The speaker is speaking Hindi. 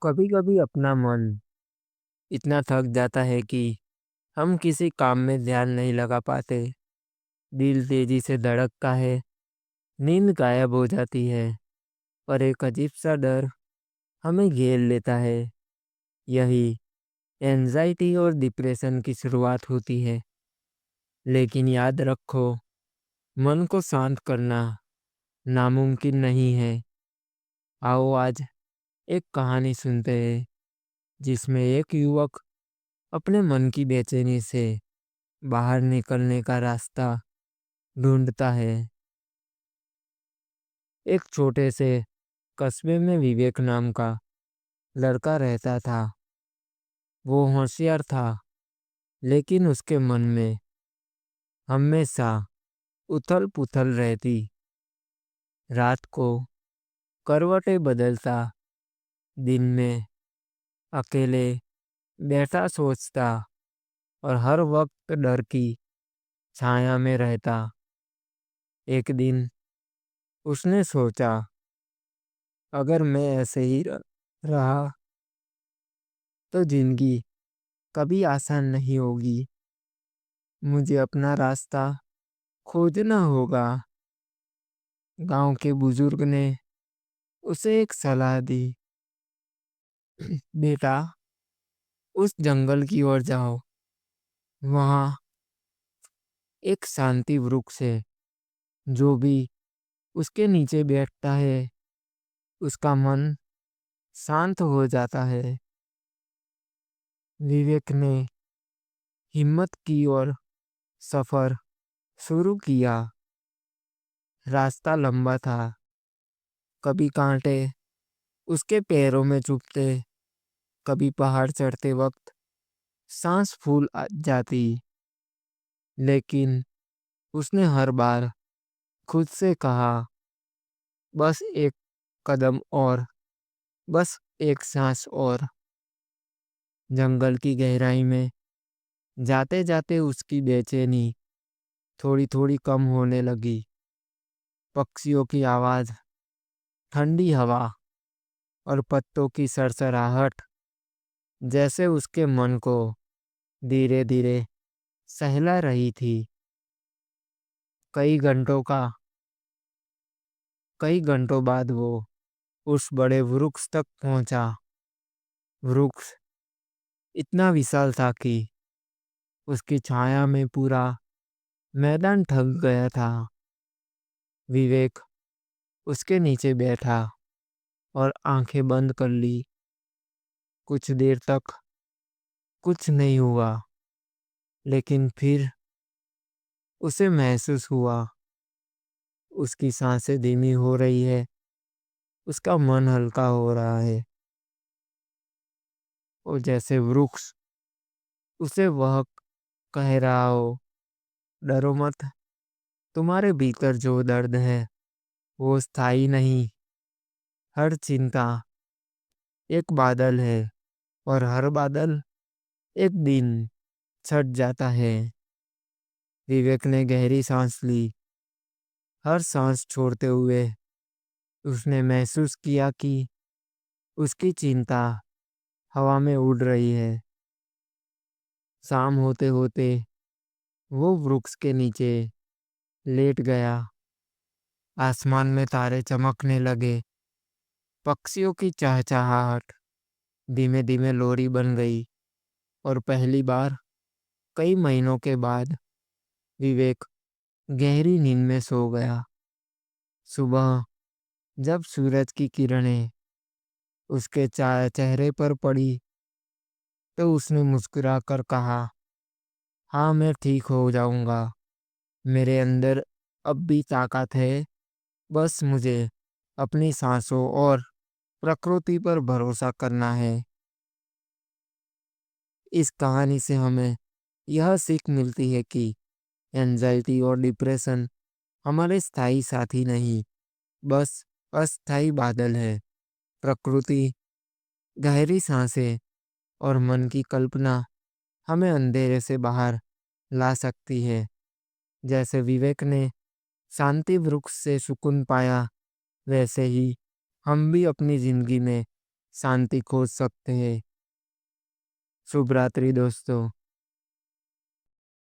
कभी कभी अपना मन इतना थक जाता है कि हम किसी काम में ध्यान नहीं लगा पाते। दिल तेजी से धड़कता है, नींद गायब हो जाती है और एक अजीब सा डर हमें घेर लेता है। यही एंजाइटी और डिप्रेशन की शुरुआत होती है। लेकिन याद रखो, मन को शांत करना नामुमकिन नहीं है। आओ आज एक कहानी सुनते हैं जिसमें एक युवक अपने मन की बेचैनी से बाहर निकलने का रास्ता ढूंढता है। एक छोटे से कस्बे में विवेक नाम का लड़का रहता था। वो होशियार था, लेकिन उसके मन में हमेशा उथल पुथल रहती। रात को करवटें बदलता, दिन में अकेले बैठा सोचता और हर वक्त डर की छाया में रहता। एक दिन उसने सोचा, अगर मैं ऐसे ही रहा तो जिंदगी कभी आसान नहीं होगी। मुझे अपना रास्ता खोजना होगा। गांव के बुजुर्ग ने उसे एक सलाह दी, बेटा, उस जंगल की ओर जाओ। वहाँ एक शांति वृक्ष है। जो भी उसके नीचे बैठता है उसका मन शांत हो जाता है। विवेक ने हिम्मत की और सफर शुरू किया। रास्ता लंबा था, कभी कांटे उसके पैरों में चुभते, कभी पहाड़ चढ़ते वक्त सांस फूल जाती। लेकिन उसने हर बार खुद से कहा, बस एक कदम और, बस एक सांस और। जंगल की गहराई में जाते जाते उसकी बेचैनी थोड़ी थोड़ी कम होने लगी। पक्षियों की आवाज, ठंडी हवा और पत्तों की सरसराहट जैसे उसके मन को धीरे धीरे सहला रही थी। कई घंटों का कई घंटों बाद वो उस बड़े वृक्ष तक पहुंचा। वृक्ष इतना विशाल था कि उसकी छाया में पूरा मैदान ढक गया था। विवेक उसके नीचे बैठा और आंखें बंद कर ली। कुछ देर तक कुछ नहीं हुआ, लेकिन फिर उसे महसूस हुआ, उसकी सांसें धीमी हो रही है, उसका मन हल्का हो रहा है। और जैसे वृक्ष उसे वह कह रहा हो, डरो मत, तुम्हारे भीतर जो दर्द है वो स्थायी नहीं। हर चिंता एक बादल है और हर बादल एक दिन छट जाता है। विवेक ने गहरी सांस ली। हर सांस छोड़ते हुए उसने महसूस किया कि उसकी चिंता हवा में उड़ रही है। शाम होते होते वो वृक्ष के नीचे लेट गया। आसमान में तारे चमकने लगे। पक्षियों की चहचहाहट धीमे धीमे लोरी बन गई और पहली बार कई महीनों के बाद विवेक गहरी नींद में सो गया। सुबह जब सूरज की किरणें उसके चेहरे पर पड़ी तो उसने मुस्कुरा कर कहा, हाँ, मैं ठीक हो जाऊंगा। मेरे अंदर अब भी ताकत है। बस मुझे अपनी सांसों और प्रकृति पर भरोसा करना है। इस कहानी से हमें यह सीख मिलती है कि एंजाइटी और डिप्रेशन हमारे स्थायी साथी नहीं, बस अस्थायी बादल है। प्रकृति, गहरी सांसें और मन की कल्पना हमें अंधेरे से बाहर ला सकती है। जैसे विवेक ने शांति वृक्ष से सुकून पाया, वैसे ही हम भी अपनी जिंदगी में शांति खोज सकते हैं। शुभ रात्रि दोस्तों।